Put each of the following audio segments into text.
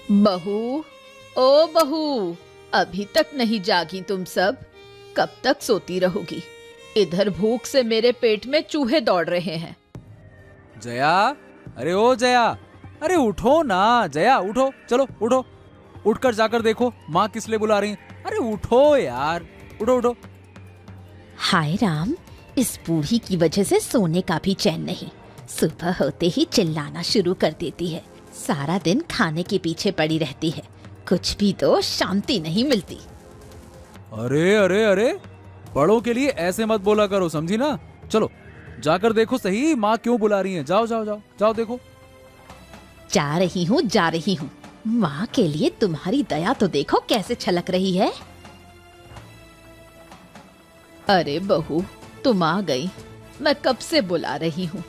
बहू, ओ बहू, अभी तक नहीं जागी तुम सब? कब तक सोती रहोगी? इधर भूख से मेरे पेट में चूहे दौड़ रहे हैं। जया, अरे ओ जया, अरे उठो ना जया, उठो, चलो उठो, उठकर जाकर देखो माँ किस लिए बुला रही है। अरे उठो यार, उठो उठो। हाय राम, इस बूढ़ी की वजह से सोने का भी चैन नहीं। सुबह होते ही चिल्लाना शुरू कर देती है। सारा दिन खाने के पीछे पड़ी रहती है, कुछ भी तो शांति नहीं मिलती। अरे अरे अरे, बड़ों के लिए ऐसे मत बोला करो, समझी ना। चलो जाकर देखो सही माँ क्यों बुला रही है। जाओ जाओ जाओ जाओ देखो। जा रही हूँ। माँ के लिए तुम्हारी दया तो देखो कैसे छलक रही है। अरे बहू, तुम आ गई। मैं कब से बुला रही हूँ।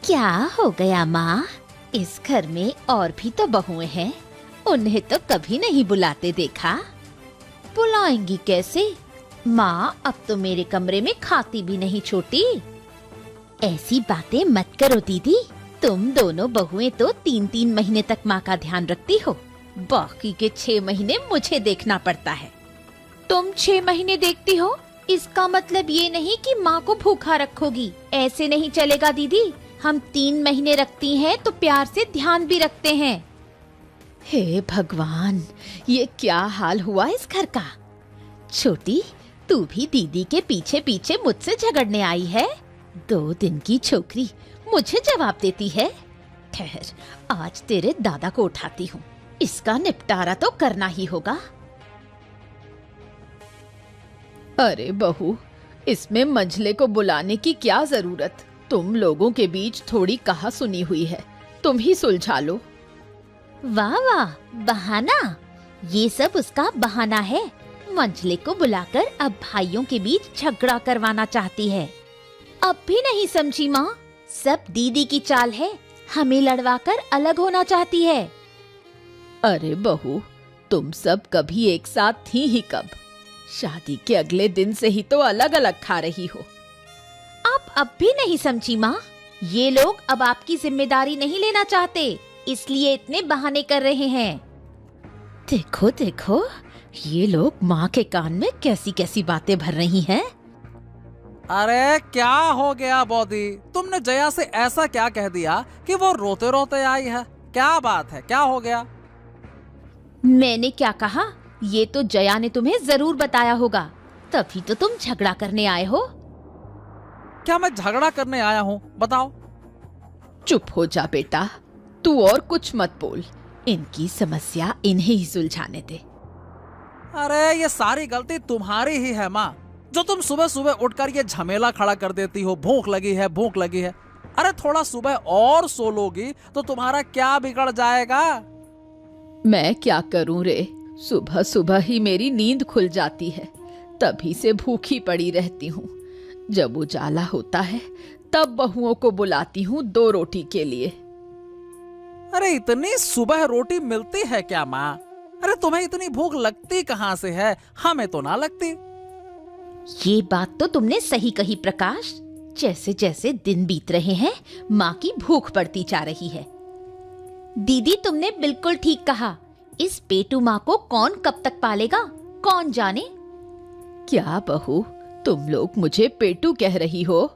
क्या हो गया माँ? इस घर में और भी तो बहुएं हैं, उन्हें तो कभी नहीं बुलाते देखा। बुलाएंगी कैसे? माँ अब तो मेरे कमरे में खाती भी नहीं छोटी। ऐसी बातें मत करो दीदी। तुम दोनों बहुएं तो 3-3 महीने तक माँ का ध्यान रखती हो, बाकी के 6 महीने मुझे देखना पड़ता है। तुम 6 महीने देखती हो, इसका मतलब ये नहीं कि माँ को भूखा रखोगी। ऐसे नहीं चलेगा दीदी। हम 3 महीने रखती हैं तो प्यार से ध्यान भी रखते हैं। हे भगवान, ये क्या हाल हुआ इस घर का। छोटी, तू भी दीदी के पीछे पीछे मुझसे झगड़ने आई है। 2 दिन की छोकरी मुझे जवाब देती है। ठहर, आज तेरे दादा को उठाती हूँ, इसका निपटारा तो करना ही होगा। अरे बहू, इसमें मंझले को बुलाने की क्या जरूरत? तुम लोगों के बीच थोड़ी कहा सुनी हुई है, तुम ही सुलझा लो। वाह वाह, बहाना। ये सब उसका बहाना है। मंझले को बुलाकर अब भाइयों के बीच झगड़ा करवाना चाहती है। अब भी नहीं समझी माँ? सब दीदी की चाल है, हमें लड़वाकर अलग होना चाहती है। अरे बहू, तुम सब कभी एक साथ थी ही कब? शादी के अगले दिन से ही तो अलग अलग खा रही हो। आप अब भी नहीं समझी माँ? ये लोग अब आपकी जिम्मेदारी नहीं लेना चाहते, इसलिए इतने बहाने कर रहे हैं। देखो देखो, ये लोग माँ के कान में कैसी कैसी बातें भर रही हैं। अरे क्या हो गया बॉदी, तुमने जया से ऐसा क्या कह दिया कि वो रोते रोते आई है? क्या बात है, क्या हो गया? मैंने क्या कहा? ये तो जया ने तुम्हें जरूर बताया होगा, तभी तो तुम झगड़ा करने आए हो। क्या मैं झगड़ा करने आया हूँ? बताओ। चुप हो जा बेटा, तू और कुछ मत बोल। इनकी समस्या इन्हें ही सुलझाने दे। अरे ये सारी गलती तुम्हारी ही है माँ, जो तुम सुबह सुबह उठकर ये झमेला खड़ा कर देती हो। भूख लगी है, भूख लगी है। अरे थोड़ा सुबह और सो लोगी तो तुम्हारा क्या बिगड़ जाएगा? मैं क्या करूं रे, सुबह सुबह ही मेरी नींद खुल जाती है, तभी से भूखी पड़ी रहती हूँ। जब उजाला होता है तब बहुओं को बुलाती हूँ 2 रोटी के लिए। अरे इतनी सुबह रोटी मिलती है क्या माँ? अरे तुम्हें इतनी भूख लगती कहाँ से है? हमें तो ना लगती। ये बात तो तुमने सही कही प्रकाश। जैसे जैसे दिन बीत रहे हैं, माँ की भूख बढ़ती जा रही है। दीदी, तुमने बिल्कुल ठीक कहा। इस पेटू माँ को कौन कब तक पालेगा, कौन जाने। क्या बहू, तुम लोग मुझे पेटू कह रही हो?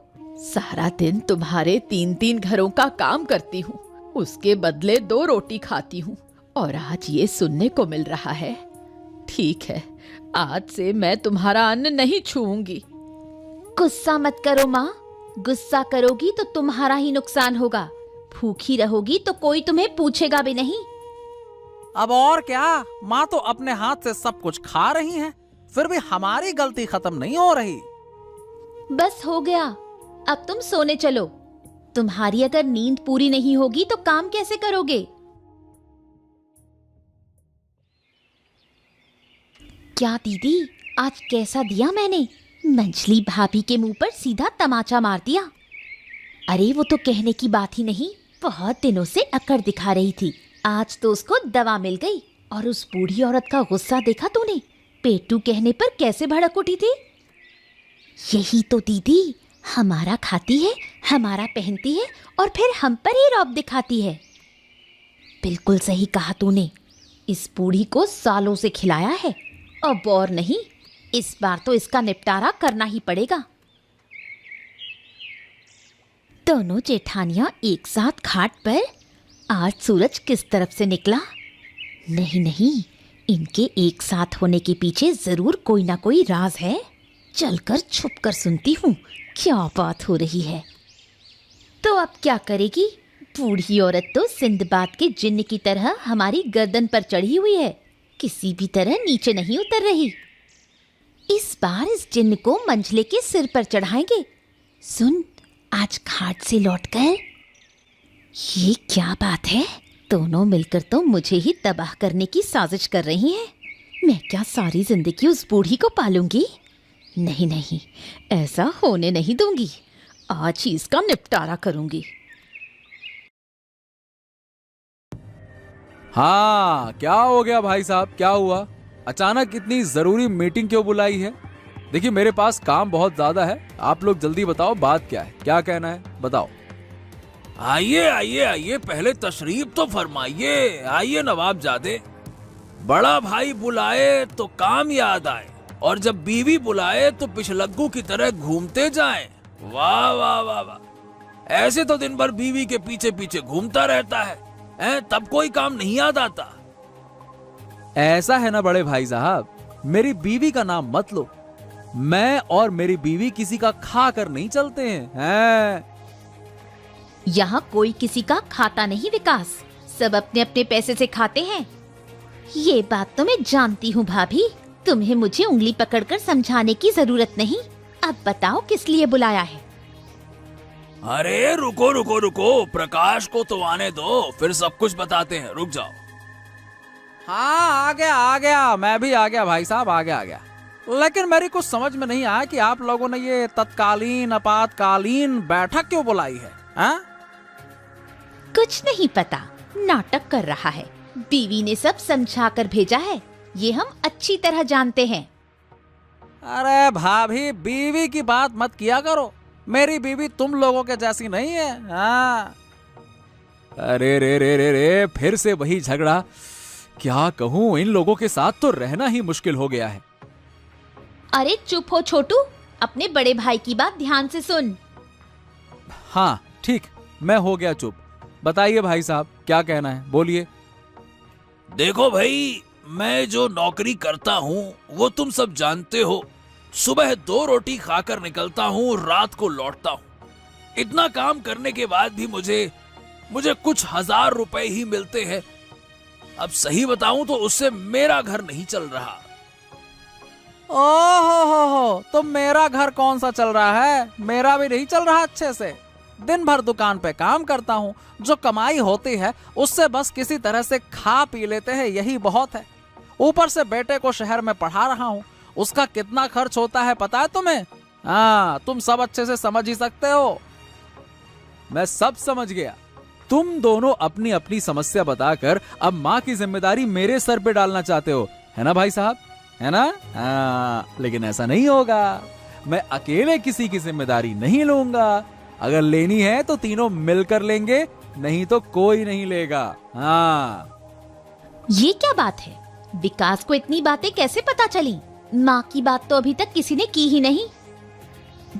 सारा दिन तुम्हारे 3-3 घरों का काम करती हूँ, उसके बदले 2 रोटी खाती हूँ, और आज ये सुनने को मिल रहा है। ठीक है, आज से मैं तुम्हारा अन्न नहीं छूऊंगी। गुस्सा मत करो माँ, गुस्सा करोगी तो तुम्हारा ही नुकसान होगा। भूखी रहोगी तो कोई तुम्हें पूछेगा भी नहीं। अब और क्या, माँ तो अपने हाथ से सब कुछ खा रही हैं, फिर भी हमारी गलती खत्म नहीं हो रही। बस हो गया, अब तुम सोने चलो। तुम्हारी अगर नींद पूरी नहीं होगी तो काम कैसे करोगे? क्या दीदी, आज कैसा दिया मैंने? मंझली भाभी के मुंह पर सीधा तमाचा मार दिया। अरे वो तो कहने की बात ही नहीं, बहुत दिनों से अकड़ दिखा रही थी, आज तो उसको दवा मिल गई। और उस बूढ़ी औरत का गुस्सा देखा तूने? पेटू कहने पर कैसे भड़क उठी थी। यही तो दीदी, हमारा खाती है, हमारा पहनती है और फिर हम पर ही रौब दिखाती है। बिल्कुल सही कहा तूने, इस बूढ़ी को सालों से खिलाया है, अब और नहीं, इस बार तो इसका निपटारा करना ही पड़ेगा। दोनों जेठानियां एक साथ घाट पर। आज सूरज किस तरफ से निकला? नहीं नहीं, इनके एक साथ होने के पीछे जरूर कोई ना कोई राज है। चलकर छुपकर सुनती हूँ क्या बात हो रही है। तो अब क्या करेगी? बूढ़ी औरत तो सिंदबाद के जिन्न की तरह हमारी गर्दन पर चढ़ी हुई है, किसी भी तरह नीचे नहीं उतर रही। इस बार इस जिन्न को मंझले के सिर पर चढ़ाएंगे। सुन, आज घाट से लौटकर ये क्या बात है? दोनों मिलकर तो मुझे ही तबाह करने की साजिश कर रही हैं। मैं क्या सारी जिंदगी उस बूढ़ी को पालूंगी? नहीं नहीं, ऐसा होने नहीं दूंगी। आज ही इसका निपटारा करूंगी। हाँ, क्या हो गया भाई साहब, क्या हुआ? अचानक इतनी जरूरी मीटिंग क्यों बुलाई है? देखिए, मेरे पास काम बहुत ज्यादा है, आप लोग जल्दी बताओ बात क्या है, क्या कहना है, बताओ। आइए आइए आइए, पहले तशरीफ तो फरमाइए। आइए नवाबजादे, बड़ा भाई बुलाए तो काम याद आए, और जब बीवी बुलाए तो पिछलग्गू की तरह घूमते जाएं। वाह वाह वाह वाह, ऐसे तो दिन भर बीवी के पीछे पीछे घूमता रहता है, तब कोई काम नहीं याद आता। ऐसा है ना बड़े भाई साहब, मेरी बीवी का नाम मत लो। मैं और मेरी बीवी किसी का खा कर नहीं चलते हैं। यहाँ कोई किसी का खाता नहीं विकास, सब अपने अपने पैसे से खाते हैं। ये बात तो मैं जानती हूँ भाभी, तुम्हें मुझे उंगली पकड़कर समझाने की जरूरत नहीं। अब बताओ किस लिए बुलाया है? अरे रुको रुको रुको, प्रकाश को तो आने दो, फिर सब कुछ बताते हैं, रुक जाओ। हाँ, आ गया, मैं भी आ गया भाई साहब, आ गया। लेकिन मेरी कुछ समझ में नहीं आया कि आप लोगों ने ये तत्कालीन आपातकालीन बैठक क्यों बुलाई है? कुछ नहीं पता, नाटक कर रहा है। बीवी ने सब समझा कर भेजा है, ये हम अच्छी तरह जानते हैं। अरे भाभी, बीवी की बात मत किया करो, मेरी बीवी तुम लोगों के जैसी नहीं है। हाँ। अरे रे रे रे रे, फिर से वही झगड़ा। क्या कहूँ, इन लोगों के साथ तो रहना ही मुश्किल हो गया है। अरे चुप हो छोटू, अपने बड़े भाई की बात ध्यान से सुन। हाँ ठीक, मैं हो गया चुप। बताइए भाई साहब, क्या कहना है, बोलिए। देखो भाई, मैं जो नौकरी करता हूँ वो तुम सब जानते हो। सुबह 2 रोटी खाकर निकलता हूँ, रात को लौटता हूँ। इतना काम करने के बाद भी मुझे कुछ 1000 रुपए ही मिलते हैं। अब सही बताऊं तो उससे मेरा घर नहीं चल रहा। ओहो, तो मेरा घर कौन सा चल रहा है? मेरा भी नहीं चल रहा अच्छे से। दिन भर दुकान पे काम करता हूँ, जो कमाई होती है उससे बस किसी तरह से खा पी लेते हैं, यही बहुत है। ऊपर से बेटे को शहर में पढ़ा रहा हूँ, उसका कितना खर्च होता है पता है तुम्हें? हाँ, तुम सब अच्छे से समझ ही सकते हो। मैं सब समझ गया। तुम दोनों अपनी अपनी समस्या बताकर अब माँ की जिम्मेदारी मेरे सर पे डालना चाहते हो, है ना भाई साहब, है ना? हाँ, लेकिन ऐसा नहीं होगा। मैं अकेले किसी की जिम्मेदारी नहीं लूंगा। अगर लेनी है तो तीनों मिलकर लेंगे, नहीं तो कोई नहीं लेगा। हाँ। ये क्या बात है? विकास को इतनी बातें कैसे पता चली? माँ की बात तो अभी तक किसी ने की ही नहीं।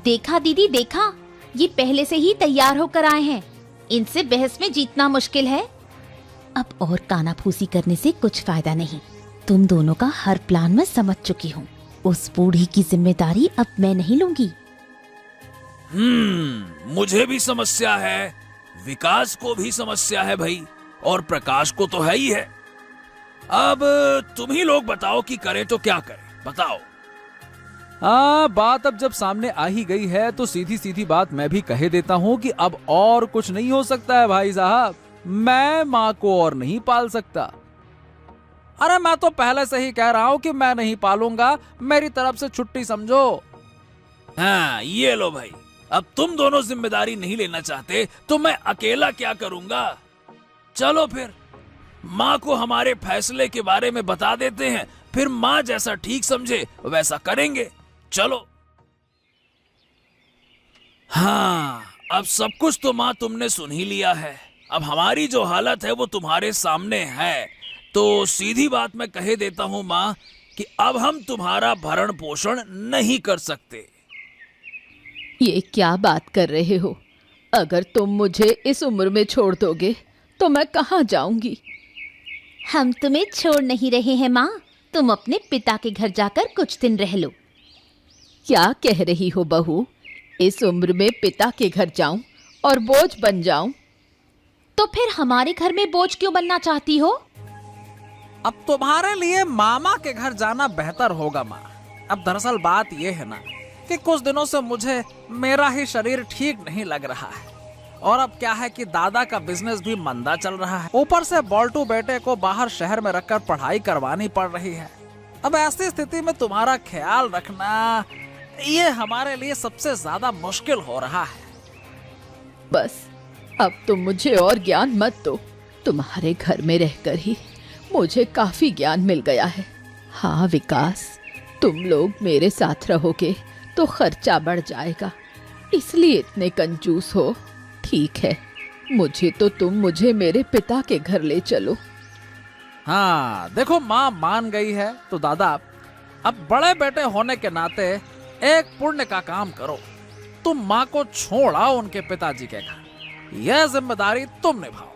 देखा दीदी, देखा, ये पहले से ही तैयार होकर आए हैं। इनसे बहस में जीतना मुश्किल है। अब और कानाफूसी करने से कुछ फायदा नहीं। तुम दोनों का हर प्लान मैं समझ चुकी हूँ। उस बूढ़ी की जिम्मेदारी अब मैं नहीं लूंगी। मुझे भी समस्या है, विकास को भी समस्या है भाई, और प्रकाश को तो है ही है। अब तुम ही लोग बताओ कि करें तो क्या करें, बताओ। हाँ, बात अब जब सामने आ ही गई है तो सीधी सीधी बात मैं भी कह देता हूँ कि अब और कुछ नहीं हो सकता है भाई साहब। मैं माँ को और नहीं पाल सकता। अरे मैं तो पहले से ही कह रहा हूँ कि मैं नहीं पालूंगा, मेरी तरफ से छुट्टी समझो। हाँ, ये लो भाई, अब तुम दोनों जिम्मेदारी नहीं लेना चाहते तो मैं अकेला क्या करूंगा। चलो फिर माँ को हमारे फैसले के बारे में बता देते हैं, फिर माँ जैसा ठीक समझे वैसा करेंगे। चलो। हाँ, अब सब कुछ तो माँ तुमने सुन ही लिया है। अब हमारी जो हालत है वो तुम्हारे सामने है। तो सीधी बात मैं कह देता हूँ माँ कि अब हम तुम्हारा भरण पोषण नहीं कर सकते। ये क्या बात कर रहे हो? अगर तुम मुझे इस उम्र में छोड़ दोगे तो मैं कहाँ जाऊंगी? हम तुम्हें छोड़ नहीं रहे हैं माँ, तुम अपने पिता के घर जाकर कुछ दिन रह लो। क्या कह रही हो बहू? इस उम्र में पिता के घर जाऊं और बोझ बन जाऊं? तो फिर हमारे घर में बोझ क्यों बनना चाहती हो? अब तुम्हारे लिए मामा के घर जाना बेहतर होगा माँ। अब दरअसल बात यह है ना कि कुछ दिनों से मुझे मेरा ही शरीर ठीक नहीं लग रहा है, और अब क्या है कि दादा का बिजनेस भी मंदा चल रहा है। ऊपर से बोल्टू बेटे को बाहर शहर में रखकर पढ़ाई करवानी पड़ रही है। अब ऐसी स्थिति में तुम्हारा ख्याल रखना ये हमारे लिए सबसे ज्यादा मुश्किल हो रहा है। बस अब तुम मुझे और ज्ञान मत दो। तुम्हारे घर में रहकर ही मुझे काफी ज्ञान मिल गया है। हाँ विकास, तुम लोग मेरे साथ रहोगे तो खर्चा बढ़ जाएगा, इसलिए इतने कंजूस हो। ठीक है, मुझे मेरे पिता के घर ले चलो। हाँ देखो, माँ मान गई है तो दादा अब बड़े बेटे होने के नाते एक पुण्य का काम करो, तुम माँ को छोड़ आओ उनके पिताजी के घर। यह जिम्मेदारी तुम निभाओ।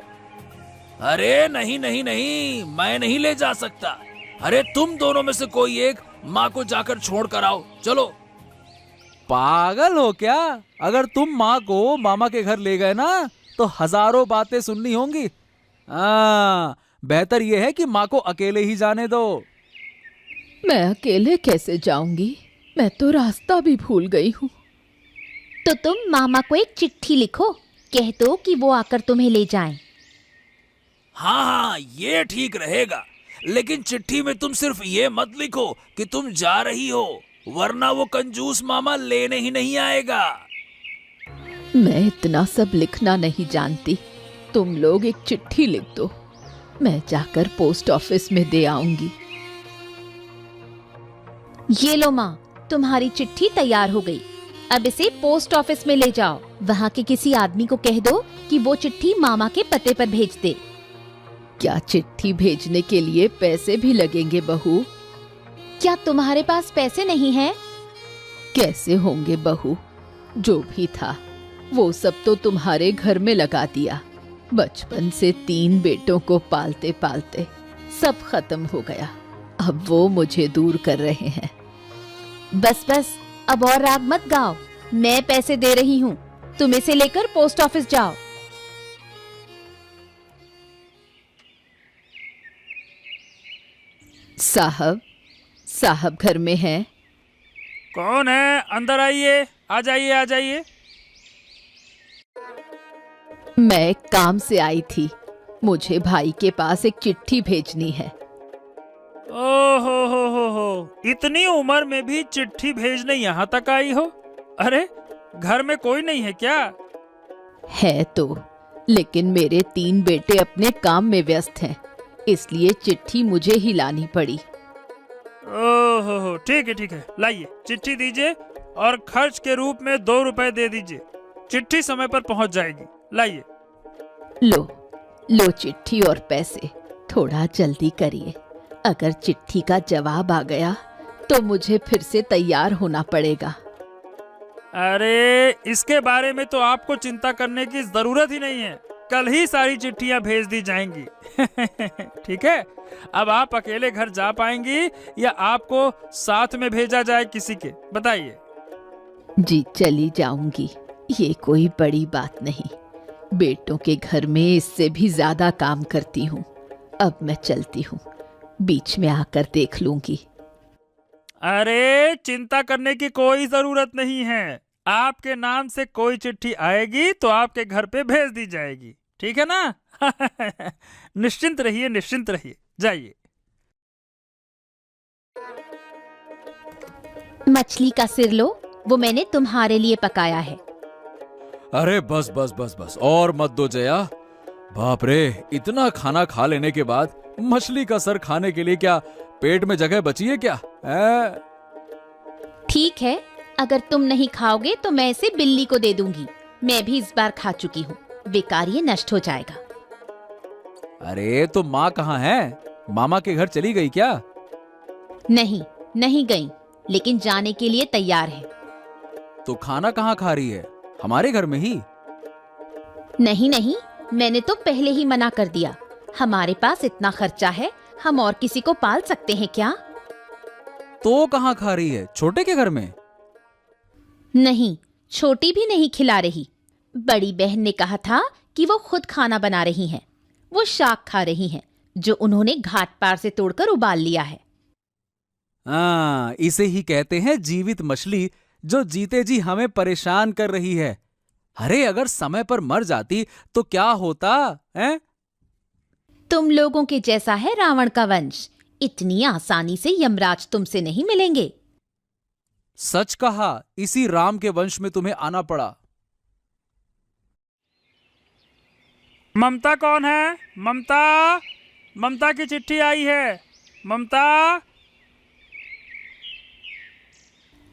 अरे नहीं नहीं नहीं, मैं नहीं ले जा सकता। अरे तुम दोनों में से कोई एक माँ को जाकर छोड़ कर आओ, चलो। पागल हो क्या? अगर तुम माँ को मामा के घर ले गए ना तो हजारों बातें सुननी होंगी। बेहतर यह है कि माँ को अकेले ही जाने दो। मैं अकेले कैसे जाऊंगी? मैं तो रास्ता भी भूल गई हूँ। तो तुम मामा को एक चिट्ठी लिखो, कह दो कि वो आकर तुम्हें ले जाएं। हाँ हाँ, ये ठीक रहेगा। लेकिन चिट्ठी में तुम सिर्फ ये मत लिखो कि तुम जा रही हो, वरना वो कंजूस मामा लेने ही नहीं आएगा। मैं इतना सब लिखना नहीं जानती। तुम लोग एक चिट्ठी लिख दो, मैं जाकर पोस्ट ऑफिस में दे आऊंगी। ये लो माँ, तुम्हारी चिट्ठी तैयार हो गई। अब इसे पोस्ट ऑफिस में ले जाओ। वहाँ के किसी आदमी को कह दो कि वो चिट्ठी मामा के पते पर भेज दे। क्या चिट्ठी भेजने के लिए पैसे भी लगेंगे बहू? क्या तुम्हारे पास पैसे नहीं हैं? कैसे होंगे बहू? जो भी था वो सब तो तुम्हारे घर में लगा दिया। बचपन से 3 बेटों को पालते पालते सब खत्म हो गया। अब वो मुझे दूर कर रहे हैं। बस बस, अब और राग मत गाओ। मैं पैसे दे रही हूँ, तुम इसे लेकर पोस्ट ऑफिस जाओ। साहब घर में हैं? कौन है? अंदर आइए, आ जाइए आ जाइए। मैं एक काम से आई थी, मुझे भाई के पास एक चिट्ठी भेजनी है। हो, इतनी उम्र में भी चिट्ठी भेजने यहाँ तक आई हो? अरे घर में कोई नहीं है क्या? है तो, लेकिन मेरे 3 बेटे अपने काम में व्यस्त हैं, इसलिए चिट्ठी मुझे ही लानी पड़ी। ओहो, ठीक है, लाइए चिट्ठी दीजिए और खर्च के रूप में 2 रुपए दे दीजिए। चिट्ठी समय पर पहुंच जाएगी, लाइए। लो चिट्ठी और पैसे, थोड़ा जल्दी करिए। अगर चिट्ठी का जवाब आ गया तो मुझे फिर से तैयार होना पड़ेगा। अरे इसके बारे में तो आपको चिंता करने की जरूरत ही नहीं है, कल ही सारी चिट्ठियां भेज दी जाएंगी। ठीक है, अब आप अकेले घर जा पाएंगी या आपको साथ में भेजा जाए किसी के, बताइए। जी चली जाऊंगी, ये कोई बड़ी बात नहीं। बेटों के घर में इससे भी ज्यादा काम करती हूँ। अब मैं चलती हूँ, बीच में आकर देख लूंगी। अरे चिंता करने की कोई जरूरत नहीं है, आपके नाम से कोई चिट्ठी आएगी तो आपके घर पे भेज दी जाएगी, ठीक है ना? निश्चिंत रहिए, जाइए। मछली का सिर लो, वो मैंने तुम्हारे लिए पकाया है। अरे बस और मत दो जया। बाप रे, इतना खाना खा लेने के बाद मछली का सर खाने के लिए क्या पेट में जगह बची है क्या? ठीक है, अगर तुम नहीं खाओगे तो मैं इसे बिल्ली को दे दूंगी। मैं भी इस बार खा चुकी हूँ, बेकार ये नष्ट हो जाएगा। अरे तो माँ कहाँ है? मामा के घर चली गई क्या? नहीं, नहीं गई, लेकिन जाने के लिए तैयार है। तो खाना कहाँ खा रही है? हमारे घर में ही? नहीं नहीं, मैंने तो पहले ही मना कर दिया। हमारे पास इतना खर्चा है, हम और किसी को पाल सकते हैं क्या? तो कहाँ खा रही है? छोटे के घर में? नहीं, छोटी भी नहीं खिला रही। बड़ी बहन ने कहा था कि वो खुद खाना बना रही हैं। वो शाक खा रही हैं, जो उन्होंने घाट पार से तोड़कर उबाल लिया है। इसे ही कहते हैं जीवित मछली, जो जीते जी हमें परेशान कर रही है। अरे अगर समय पर मर जाती तो क्या होता है? तुम लोगों के जैसा है रावण का वंश। इतनी आसानी से यमराज तुमसे नहीं मिलेंगे। सच कहा, इसी राम के वंश में तुम्हें आना पड़ा। ममता कौन है? ममता, ममता की चिट्ठी आई है। ममता।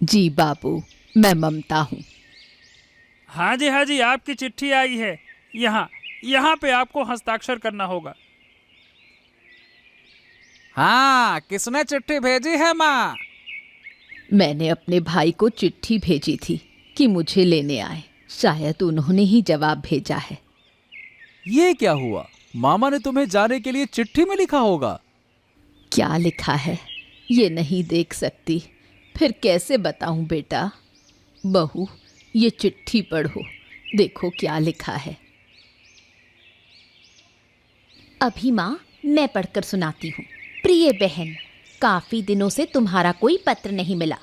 जी बाबू, मैं ममता हूँ। हाँ जी, आपकी चिट्ठी आई है। यहाँ पे आपको हस्ताक्षर करना होगा। हाँ, किसने चिट्ठी भेजी है माँ? मैंने अपने भाई को चिट्ठी भेजी थी कि मुझे लेने आए। शायद उन्होंने ही जवाब भेजा है। ये क्या हुआ? मामा ने तुम्हें जाने के लिए चिट्ठी में लिखा होगा। क्या लिखा है ये नहीं देख सकती, फिर कैसे बताऊं बेटा? बहू, ये चिट्ठी पढ़ो, देखो क्या लिखा है। अभी माँ, मैं पढ़कर सुनाती हूँ। प्रिय बहन, काफी दिनों से तुम्हारा कोई पत्र नहीं मिला।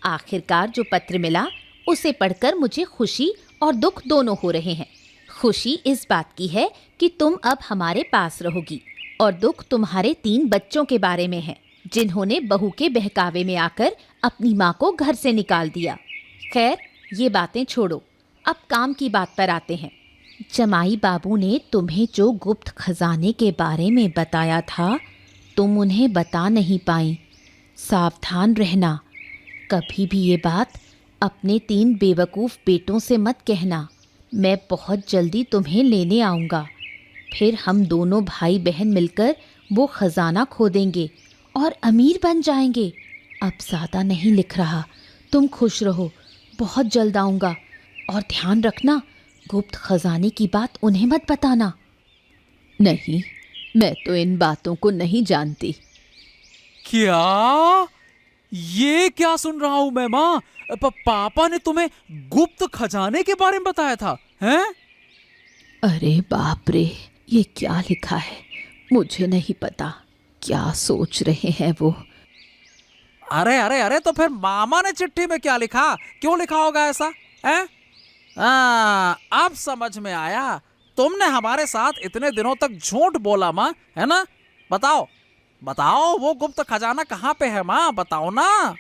आखिरकार जो पत्र मिला उसे पढ़कर मुझे खुशी और दुख दोनों हो रहे हैं। खुशी इस बात की है कि तुम अब हमारे पास रहोगी, और दुख तुम्हारे 3 बच्चों के बारे में है, जिन्होंने बहू के बहकावे में आकर अपनी माँ को घर से निकाल दिया। खैर, ये बातें छोड़ो, अब काम की बात पर आते हैं। जमाई बाबू ने तुम्हें जो गुप्त खजाने के बारे में बताया था, तुम उन्हें बता नहीं पाई। सावधान रहना, कभी भी ये बात अपने 3 बेवकूफ़ बेटों से मत कहना। मैं बहुत जल्दी तुम्हें लेने आऊँगा। फिर हम दोनों भाई बहन मिलकर वो खजाना खोदेंगे और अमीर बन जाएंगे। अब ज़्यादा नहीं लिख रहा, तुम खुश रहो, बहुत जल्द आऊँगा। और ध्यान रखना, गुप्त खजाने की बात उन्हें मत बताना। नहीं, मैं तो इन बातों को नहीं जानती। क्या? ये क्या सुन रहा हूं मैं माँ? पापा ने तुम्हें गुप्त खजाने के बारे में बताया था, हैं? अरे बाप रे, ये क्या लिखा है? मुझे नहीं पता, क्या सोच रहे हैं वो। अरे अरे अरे, तो फिर मामा ने चिट्ठी में क्या लिखा? क्यों लिखा होगा ऐसा, हैं? अब समझ में आया। तुमने हमारे साथ इतने दिनों तक झूठ बोला माँ, है ना? बताओ बताओ, वो गुप्त खजाना कहाँ पे है माँ? बताओ ना।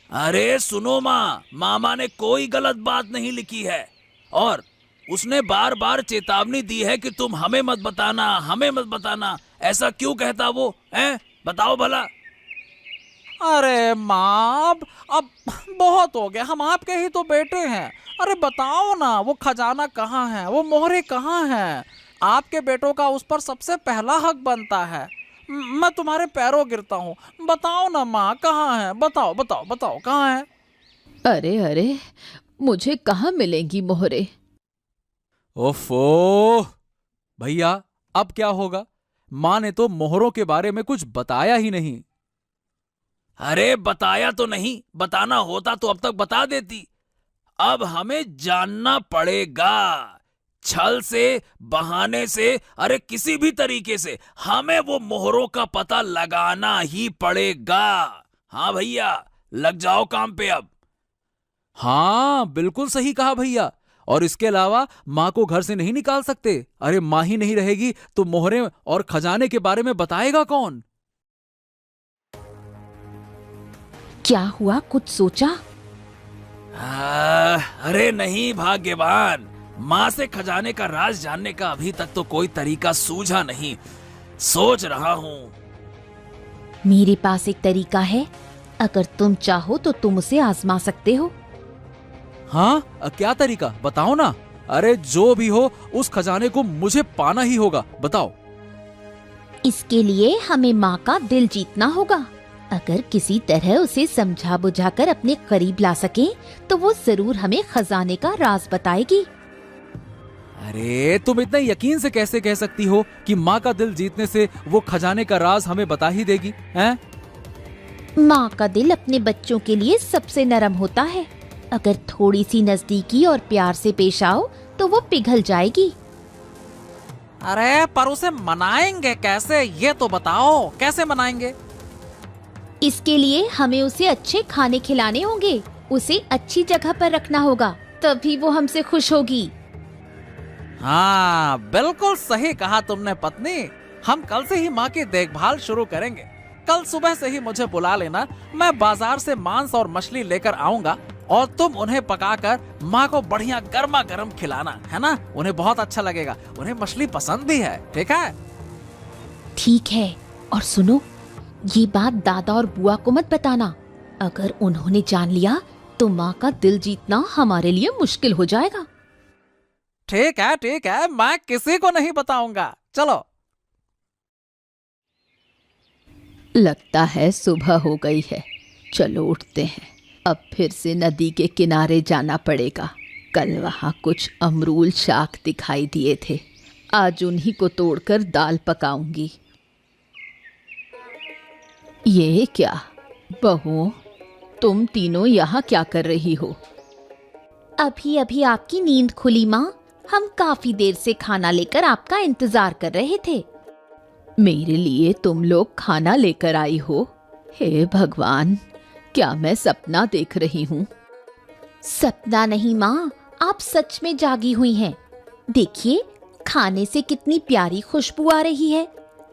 अरे सुनो माँ, मामा ने कोई गलत बात नहीं लिखी है, और उसने बार बार चेतावनी दी है कि तुम हमें मत बताना, हमें मत बताना। ऐसा क्यों कहता वो, हैं? बताओ भला। अरे माँ, अब बहुत हो गया, हम आपके ही तो बेटे हैं। अरे बताओ ना, वो खजाना कहाँ है, वो मोहरे कहाँ हैं? आपके बेटों का उस पर सबसे पहला हक बनता है। मैं तुम्हारे पैरों गिरता हूँ, बताओ ना माँ, कहाँ है? बताओ बताओ बताओ, कहाँ है? अरे अरे, मुझे कहाँ मिलेंगी मोहरे? ओफो भैया, अब क्या होगा? माँ ने तो मोहरों के बारे में कुछ बताया ही नहीं। अरे बताया तो नहीं, बताना होता तो अब तक बता देती। अब हमें जानना पड़ेगा, छल से, बहाने से, अरे किसी भी तरीके से हमें वो मोहरों का पता लगाना ही पड़ेगा। हाँ भैया, लग जाओ काम पे अब। हाँ, बिल्कुल सही कहा भैया। और इसके अलावा माँ को घर से नहीं निकाल सकते। अरे माँ ही नहीं रहेगी तो मोहरे और खजाने के बारे में बताएगा कौन? क्या हुआ, कुछ सोचा? अरे नहीं भाग्यवान, माँ से खजाने का राज जानने का अभी तक तो कोई तरीका सूझा नहीं। सोच रहा हूँ। मेरे पास एक तरीका है, अगर तुम चाहो तो तुम उसे आजमा सकते हो। हाँ, क्या तरीका? बताओ ना। अरे जो भी हो, उस खजाने को मुझे पाना ही होगा, बताओ। इसके लिए हमें माँ का दिल जीतना होगा। अगर किसी तरह उसे समझा बुझाकर अपने करीब ला सके तो वो जरूर हमें खजाने का राज बताएगी। अरे तुम इतने यकीन से कैसे कह सकती हो कि माँ का दिल जीतने से वो खजाने का राज हमें बता ही देगी, हैं? माँ का दिल अपने बच्चों के लिए सबसे नरम होता है। अगर थोड़ी सी नजदीकी और प्यार से पेश आओ तो वो पिघल जाएगी। अरे पर उसे मनाएंगे कैसे, ये तो बताओ, कैसे मनाएंगे? इसके लिए हमें उसे अच्छे खाने खिलाने होंगे, उसे अच्छी जगह पर रखना होगा, तभी वो हमसे खुश होगी। हाँ बिल्कुल सही कहा तुमने पत्नी। हम कल से ही माँ की देखभाल शुरू करेंगे। कल सुबह से ही मुझे बुला लेना, मैं बाजार से मांस और मछली लेकर आऊंगा और तुम उन्हें पकाकर माँ को बढ़िया गर्मा गर्म खिलाना, है ना? उन्हें बहुत अच्छा लगेगा, उन्हें मछली पसंद भी है, ठीक है? ठीक है। और सुनो, ये बात दादा और बुआ को मत बताना। अगर उन्होंने जान लिया तो माँ का दिल जीतना हमारे लिए मुश्किल हो जाएगा। ठीक है, मैं किसी को नहीं बताऊंगा। चलो। लगता है सुबह हो गई है, चलो उठते हैं। अब फिर से नदी के किनारे जाना पड़ेगा। कल वहाँ कुछ अमरूल शाख दिखाई दिए थे, आज उन्हीं को तोड़कर दाल पकाऊंगी। ये क्या बहू, तुम तीनों यहाँ क्या कर रही हो? अभी अभी आपकी नींद खुली माँ। हम काफी देर से खाना लेकर आपका इंतजार कर रहे थे। मेरे लिए तुम लोग खाना लेकर आई हो? हे भगवान, क्या मैं सपना देख रही हूँ? सपना नहीं माँ, आप सच में जागी हुई हैं। देखिए, खाने से कितनी प्यारी खुशबू आ रही है।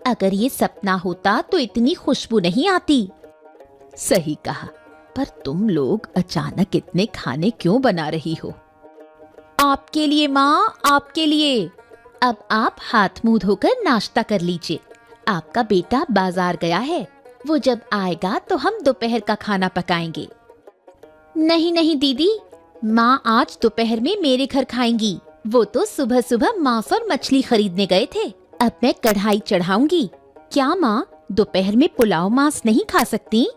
अगर ये सपना होता तो इतनी खुशबू नहीं आती। सही कहा, पर तुम लोग अचानक इतने खाने क्यों बना रही हो? आपके लिए माँ, आपके लिए। अब आप हाथ मुंह धोकर नाश्ता कर लीजिए। आपका बेटा बाजार गया है, वो जब आएगा तो हम दोपहर का खाना पकाएंगे। नहीं नहीं दीदी, माँ आज दोपहर में मेरे घर खाएंगी। वो तो सुबह सुबह मांस और मछली खरीदने गए थे। अब मैं कढ़ाई चढ़ाऊंगी। क्या माँ, दोपहर में पुलाव मांस नहीं खा सकती?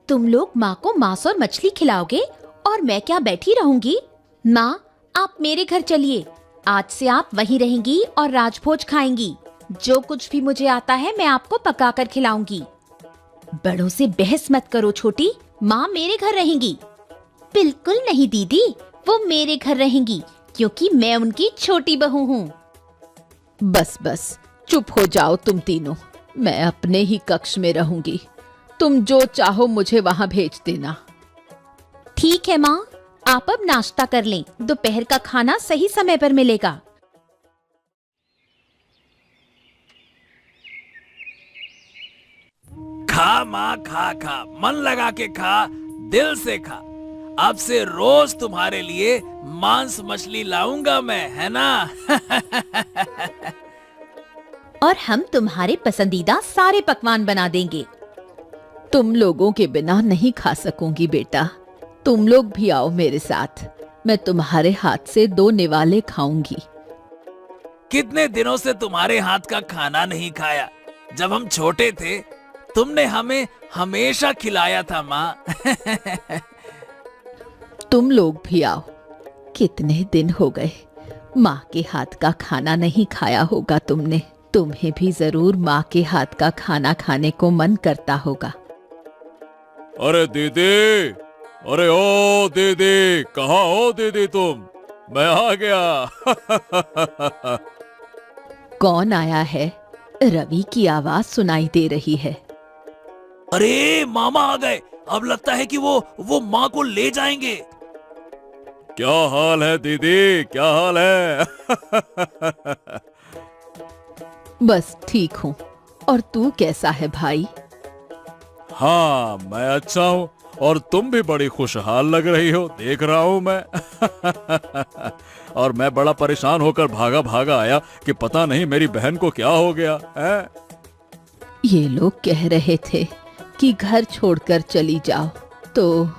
तुम लोग माँ को मांस और मछली खिलाओगे और मैं क्या बैठी रहूंगी? माँ, आप मेरे घर चलिए। आज से आप वहीं रहेंगी और राजभोज खाएंगी। जो कुछ भी मुझे आता है मैं आपको पकाकर खिलाऊंगी। बड़ों से बहस मत करो छोटी, माँ मेरे घर रहेंगी। बिल्कुल नहीं दीदी, वो मेरे घर रहेंगी क्योंकि मैं उनकी छोटी बहू हूँ। बस बस, चुप हो जाओ तुम तीनों। मैं अपने ही कक्ष में रहूंगी। तुम जो चाहो मुझे वहां भेज देना। ठीक है माँ, आप अब नाश्ता कर लें, दोपहर का खाना सही समय पर मिलेगा। खा माँ, खा, मन लगा के खा, दिल से खा। अब से रोज तुम्हारे लिए मांस मछली लाऊंगा मैं, है ना? और हम तुम्हारे पसंदीदा सारे पकवान बना देंगे। तुम लोगों के बिना नहीं खा सकूंगी बेटा। तुम लोग भी आओ मेरे साथ, मैं तुम्हारे हाथ से 2 निवाले खाऊंगी। कितने दिनों से तुम्हारे हाथ का खाना नहीं खाया। जब हम छोटे थे तुमने हमें हमेशा खिलाया था माँ। तुम लोग भी आओ। कितने दिन हो गए माँ के हाथ का खाना नहीं खाया होगा तुमने। तुम्हें भी जरूर माँ के हाथ का खाना खाने को मन करता होगा। अरे दीदी, अरे ओ दीदी, कहाँ हो दीदी तुम? मैं आ गया। कौन आया है? रवि की आवाज सुनाई दे रही है। अरे मामा आ गए। अब लगता है कि वो माँ को ले जाएंगे। क्या हाल है दीदी, क्या हाल है? बस ठीक हूँ। और तू कैसा है भाई? हाँ, मैं अच्छा हूँ और तुम भी बड़ी खुशहाल लग रही हो, देख रहा हूँ मैं। और मैं बड़ा परेशान होकर भागा भागा आया कि पता नहीं मेरी बहन को क्या हो गया है। ये लोग कह रहे थे कि घर छोड़कर चली जाओ तो।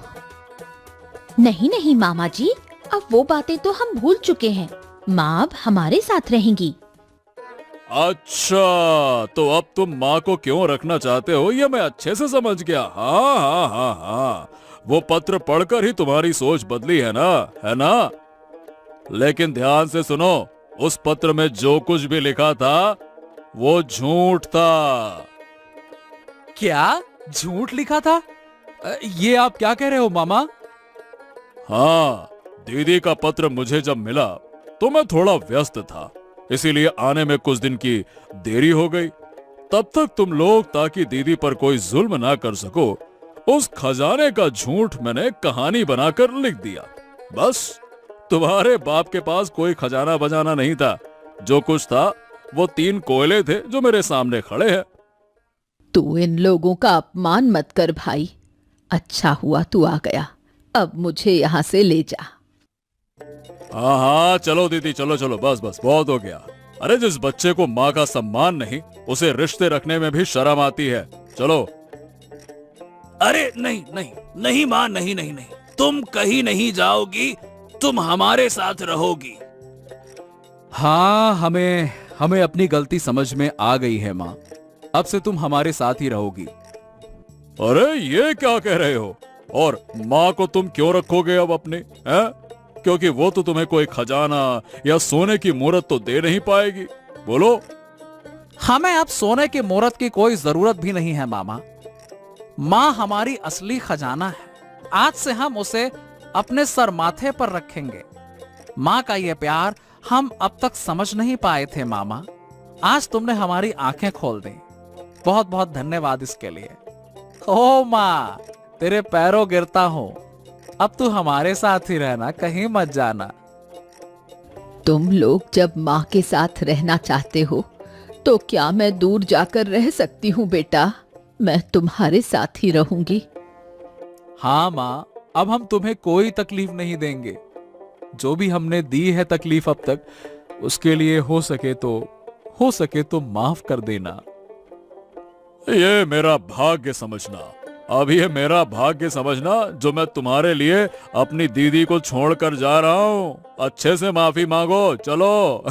नहीं नहीं मामा जी, अब वो बातें तो हम भूल चुके हैं। माँ अब हमारे साथ रहेंगी। अच्छा, तो अब तुम माँ को क्यों रखना चाहते हो ये मैं अच्छे से समझ गया। हाँ हाँ हाँ हाँ, वो पत्र पढ़कर ही तुम्हारी सोच बदली है ना, है ना? लेकिन ध्यान से सुनो, उस पत्र में जो कुछ भी लिखा था वो झूठ था। क्या झूठ लिखा था? ये आप क्या कह रहे हो मामा? हाँ, दीदी का पत्र मुझे जब मिला तो मैं थोड़ा व्यस्त था, इसीलिए आने में कुछ दिन की देरी हो गई। तब तक तुम लोग, ताकि दीदी पर कोई जुल्म ना कर सको, उस खजाने का झूठ मैंने कहानी बनाकर लिख दिया। बस तुम्हारे बाप के पास कोई खजाना बजाना नहीं था। जो कुछ था वो 3 कोयले थे जो मेरे सामने खड़े हैं। तू इन लोगों का अपमान मत कर भाई। अच्छा हुआ तू आ गया, अब मुझे यहाँ से ले जा। हाँ हाँ, चलो दीदी, चलो चलो, बस बस बहुत हो गया। अरे जिस बच्चे को माँ का सम्मान नहीं, उसे रिश्ते रखने में भी शर्म आती है। चलो। अरे नहीं नहीं नहीं माँ, नहीं नहीं नहीं, तुम कहीं नहीं जाओगी, तुम हमारे साथ रहोगी। हाँ, हमें अपनी गलती समझ में आ गई है माँ। अब से तुम हमारे साथ ही रहोगी। अरे ये क्या कह रहे हो? और माँ को तुम क्यों रखोगे अब अपने, हैं? क्योंकि वो तो तुम्हें कोई खजाना या सोने की मूरत तो दे नहीं पाएगी। बोलो। हमें अब सोने की मूरत की कोई जरूरत भी नहीं है मामा। माँ हमारी असली खजाना है। आज से हम उसे अपने सर माथे पर रखेंगे। माँ का ये प्यार हम अब तक समझ नहीं पाए थे मामा। आज तुमने हमारी आंखें खोल दी। बहुत बहुत धन्यवाद इसके लिए। ओ माँ, तेरे पैरों गिरता हूँ। अब तू हमारे साथ ही रहना, कहीं मत जाना। तुम लोग जब माँ के साथ रहना चाहते हो तो क्या मैं दूर जाकर रह सकती हूँ बेटा? मैं तुम्हारे साथ ही रहूंगी। हाँ माँ, अब हम तुम्हें कोई तकलीफ नहीं देंगे। जो भी हमने दी है तकलीफ अब तक, उसके लिए हो सके तो माफ कर देना। ये मेरा भाग्य समझना, अब ये मेरा भाग्य समझना जो मैं तुम्हारे लिए अपनी दीदी को छोड़कर जा रहा हूँ। अच्छे से माफी मांगो, चलो।